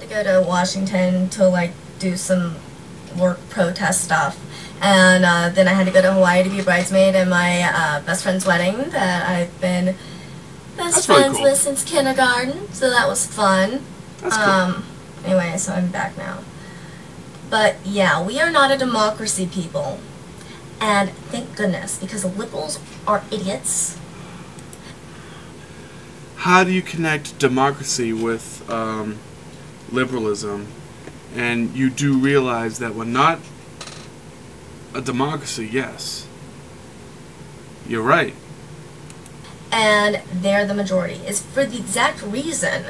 go to Washington to, like, do some work protest stuff. And then I had to go to Hawaii to be a bridesmaid at my best friend's wedding that I've been best friends with since kindergarten. So that was fun. That's cool. Anyway, so I'm back now. But yeah, we are not a democracy, people. And thank goodness, because the liberals are idiots. How do you connect democracy with liberalism? And you do realize that we're not a democracy, yes. You're right. And they're the majority. It's for the exact reason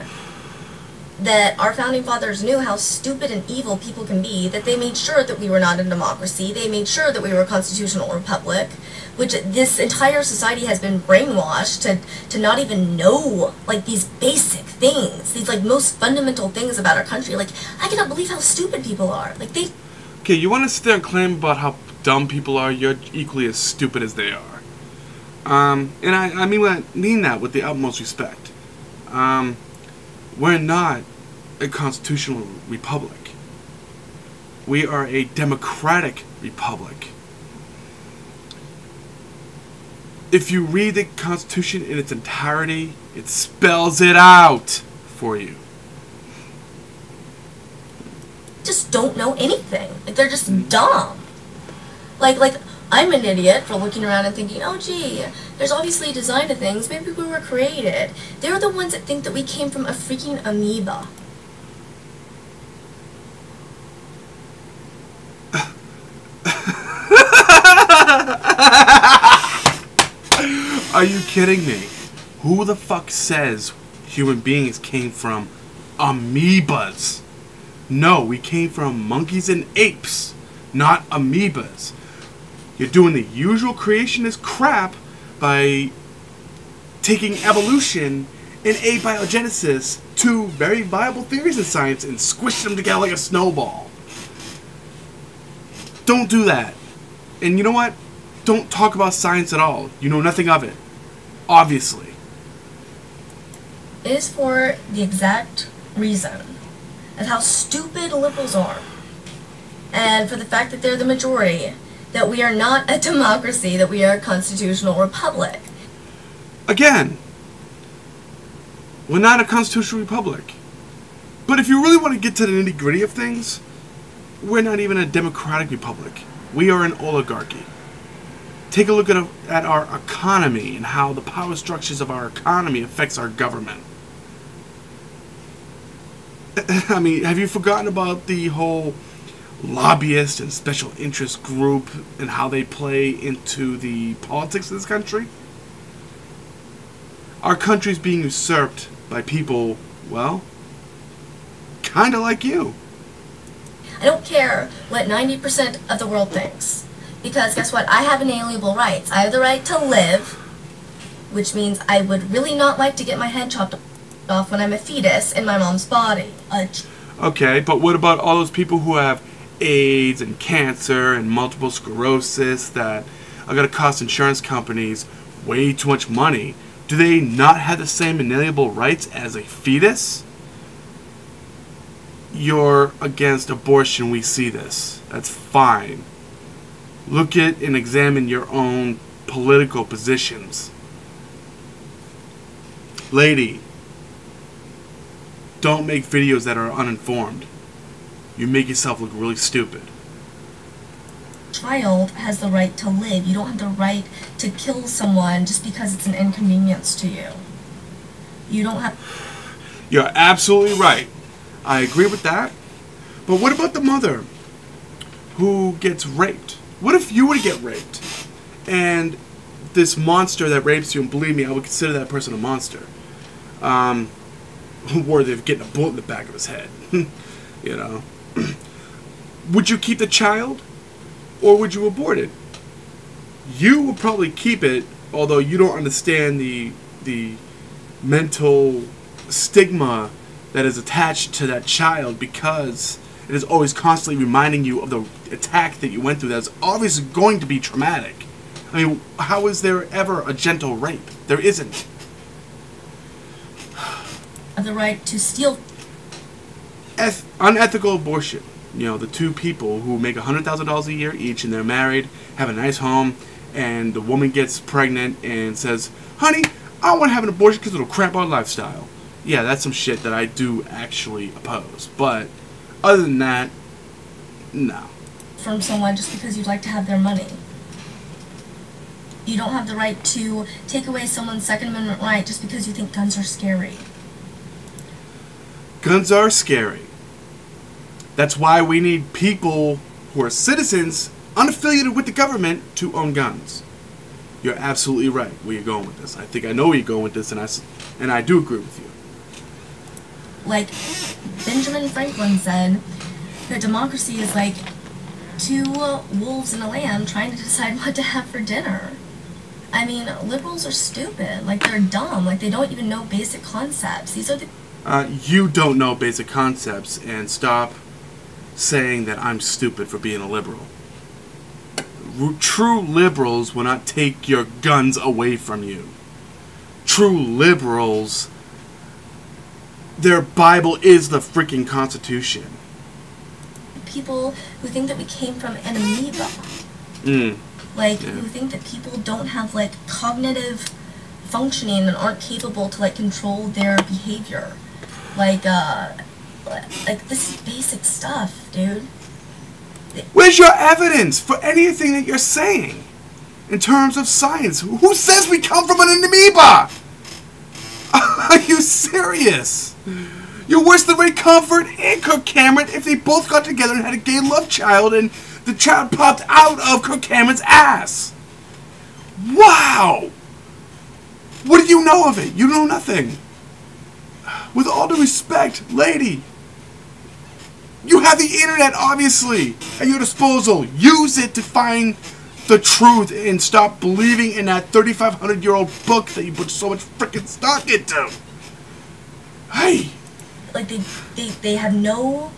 that our founding fathers knew how stupid and evil people can be, that they made sure that we were not a democracy. They made sure that we were a constitutional republic, which this entire society has been brainwashed to not even know, like, these basic things, these, like, most fundamental things about our country. Like, I cannot believe how stupid people are. Like, they... Okay, you want to sit there and claim about how dumb people are? You're equally as stupid as they are. And I mean that with the utmost respect. We're not a constitutional republic. We are a democratic republic. If you read the Constitution in its entirety, it spells it out for you. Just don't know anything. Like, they're just dumb. Like, I'm an idiot for looking around and thinking, oh gee, there's obviously a design to things, maybe we were created. They're the ones that think that we came from a freaking amoeba. Are you kidding me? Who the fuck says human beings came from amibas? No, we came from monkeys and apes, not amoebas. You're doing the usual creationist crap by taking evolution and abiogenesis, two very viable theories in science, and squishing them together like a snowball. Don't do that. And you know what? Don't talk about science at all. You know nothing of it. Obviously. It is for the exact reason of how stupid liberals are. And for the fact that they're the majority. That we are not a democracy, that we are a constitutional republic. Again, we're not a constitutional republic. But if you really want to get to the nitty-gritty of things, we're not even a democratic republic. We are an oligarchy. Take a look at our economy and how the power structures of our economy affects our government. I mean, have you forgotten about the whole lobbyist and special interest group and how they play into the politics of this country? Our country's being usurped by people, well, kind of like you. I don't care what 90% of the world thinks. Because guess what? I have inalienable rights. I have the right to live, which means I would really not like to get my head chopped off when I'm a fetus in my mom's body. Okay, but what about all those people who have AIDS and cancer and multiple sclerosis that are going to cost insurance companies way too much money? Do they not have the same inalienable rights as a fetus? You're against abortion, we see this. That's fine. Look at and examine your own political positions. Lady, don't make videos that are uninformed. You make yourself look really stupid. Child has the right to live. You don't have the right to kill someone just because it's an inconvenience to you. You don't have... You're absolutely right. I agree with that. But what about the mother who gets raped? What if you were to get raped and this monster that rapes you, and believe me, I would consider that person a monster, worthy of getting a bullet in the back of his head, you know, would you keep the child or would you abort it? You would probably keep it, although you don't understand the mental stigma that is attached to that child, because it is always constantly reminding you of the attack that you went through that's obviously going to be traumatic. I mean, how is there ever a gentle rape? There isn't. The right to steal unethical abortion. You know, the two people who make $100,000 a year each, and they're married, have a nice home, and the woman gets pregnant and says, "Honey, I want to have an abortion because it'll cramp our lifestyle." Yeah, that's some shit that I do actually oppose. But other than that, no. From someone just because you'd like to have their money. You don't have the right to take away someone's Second Amendment right just because you think guns are scary. Guns are scary. That's why we need people who are citizens, unaffiliated with the government, to own guns. You're absolutely right where you're going with this. I think I know where you're going with this, and I do agree with you. Like Benjamin Franklin said, that democracy is like two wolves and a lamb trying to decide what to have for dinner. I mean, liberals are stupid. Like, they're dumb. Like, they don't even know basic concepts. These are the... You don't know basic concepts, and stop saying that I'm stupid for being a liberal. True liberals will not take your guns away from you. True liberals, their Bible is the freaking Constitution. People who think that we came from an amoeba. Who think that people don't have, like, cognitive functioning and aren't capable to, like, control their behavior. Like, this is basic stuff, dude. Where's your evidence for anything that you're saying? In terms of science, who says we come from an amoeba? Are you serious? You're worse than Ray Comfort and Kirk Cameron if they both got together and had a gay love child and the child popped out of Kirk Cameron's ass. Wow! What do you know of it? You know nothing. With all due respect, lady, you have the internet, obviously, at your disposal. Use it to find the truth and stop believing in that 3,500-year-old book that you put so much freaking stock into. Hey! Like, they have no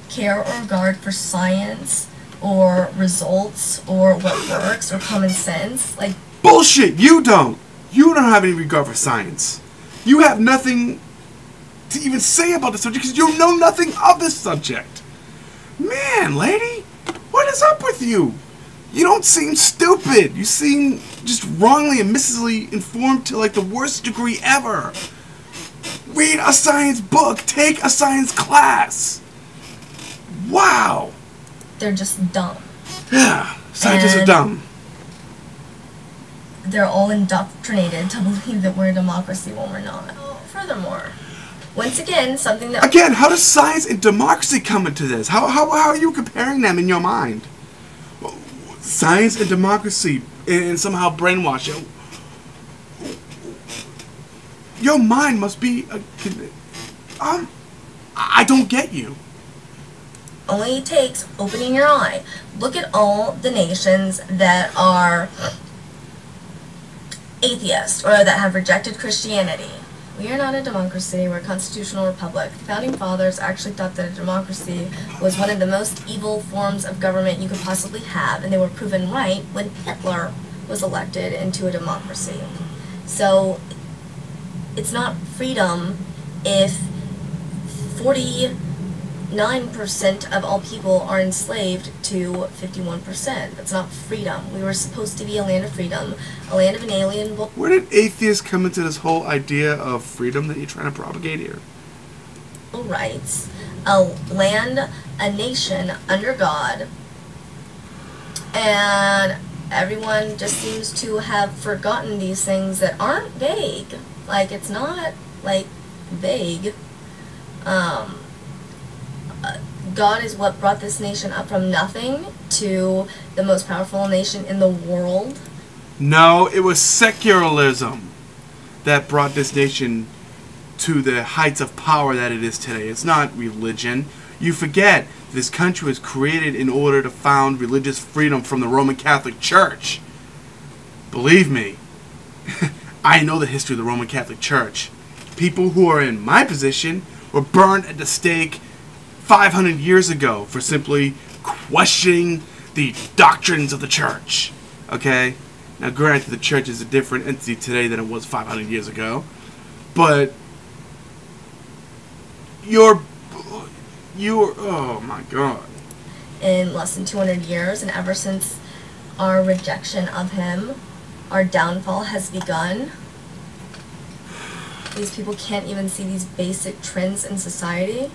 care or regard for science or results or what works or common sense. Like, bullshit! You don't! You don't have any regard for science. You have nothing to even say about the subject because you know nothing of this subject. Man, lady, what is up with you? You don't seem stupid. You seem just wrongly and misled informed to like the worst degree ever. Read a science book. Take a science class. Wow. They're just dumb. Yeah, scientists are dumb. They're all indoctrinated to believe that we're a democracy when we're not. Furthermore, once again, something that... Again, how does science and democracy come into this? How are you comparing them in your mind? Science and democracy and somehow brainwash you. Your mind must be... I don't get you. Only takes opening your eye. Look at all the nations that are atheist or that have rejected Christianity. We are not a democracy, we're a constitutional republic. The founding fathers actually thought that a democracy was one of the most evil forms of government you could possibly have, and they were proven right when Hitler was elected into a democracy. So it's not freedom if 49% of all people are enslaved to 51%. That's not freedom. We were supposed to be a land of freedom, a land of inalienable... Where did atheists come into this whole idea of freedom that you're trying to propagate here? rights, a land, a nation under God, and everyone just seems to have forgotten these things that aren't vague. Like, it's not, like, vague. God is what brought this nation up from nothing to the most powerful nation in the world. No, it was secularism that brought this nation to the heights of power that it is today. It's not religion. You forget, this country was created in order to found religious freedom from the Roman Catholic Church. Believe me, I know the history of the Roman Catholic Church. People who are in my position were burned at the stake 500 years ago for simply questioning the doctrines of the church. Okay? Now granted, the church is a different entity today than it was 500 years ago. But Oh my god. In less than 200 years, and ever since our rejection of him, our downfall has begun. These people can't even see these basic trends in society.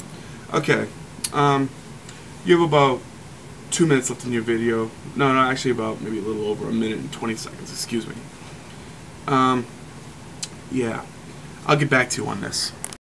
Okay. You have about 2 minutes left in your video. No, actually about maybe a little over a minute and 20 seconds, excuse me. Yeah. I'll get back to you on this.